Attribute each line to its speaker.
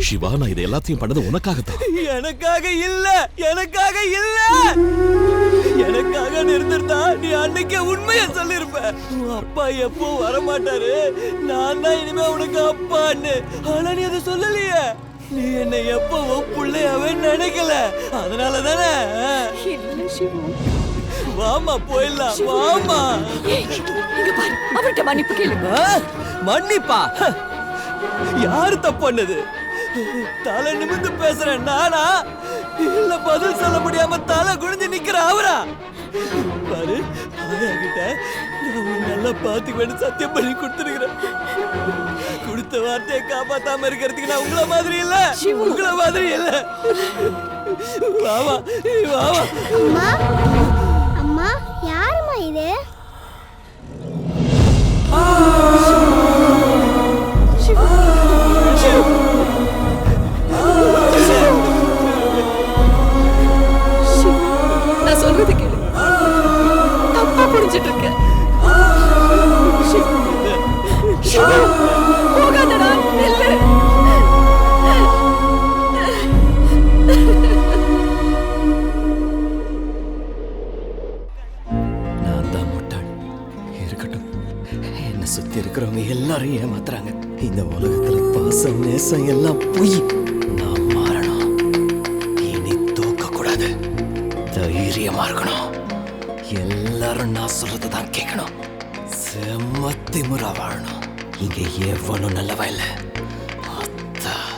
Speaker 1: சிவா, நான் இதை எல்லாத்தையும் பண்ணது உனக்காகத்தான்.
Speaker 2: எனக்காக இல்ல, எனக்காக இல்ல. எனக்காக இருந்திருந்தா நீ அன்னைக்கே உண்மையை சொல்லிருப்ப. உன் அப்பா எப்போ வரமாட்டாரு, நான் தான் இனிமே உனக்கு அப்பான்னு. ஆனா நீ அதை சொல்லலையே. நீ என்னை எப்பவும் பிள்ளையாவே நினைக்கல. அதனால தானே.
Speaker 3: இல்ல சிவா,
Speaker 2: வாமா போயிடலாம், வாமா.
Speaker 3: இங்க பாரு, அவர்கிட்ட மன்னிப்பு கேளுங்க.
Speaker 2: மன்னிப்பா? யாரு தப்பு பண்ணது? தலை நிமிந்து பேசுறேன் நானா, இல்ல பதில் சொல்ல முடியாம தலை குனிஞ்சு நிக்கிற அவரா? பாரு, கிட்ட நான் நல்லா பாத்துக்குவேன்னு சத்தியம் பண்ணி கொடுத்துருக்கிறேன். கொடுத்த வார்த்தையை காப்பாத்தாம இருக்கிறதுக்கு நான் உங்களை மாதிரி இல்ல, உங்களை மாதிரி இல்ல. வாமா வாமா.
Speaker 4: அம்மா, அம்மா, யாரும்மா இது?
Speaker 3: நான் சொல்றது கேளு, தப்பா புரிஞ்சிட்டு இருக்கேன். போகாதடா, நில்லு.
Speaker 2: நான் தான் முட்டாள். இருக்கட்டும், என்னை சுத்தி இருக்கிறவங்க எல்லாரும் ஏமாத்துறாங்க. இந்த உலகத்துல பாசம் நேசம் எல்லாம் பொய். நான் மாறணும். இனி தோக்க கூடாது, தைரியமா இருக்கணும். எல்லாரும் நான் சொல்றதுதான் கேட்கணும். செம்ம திமிரா வாழணும். இங்க எவனும் நல்லவா இல்ல.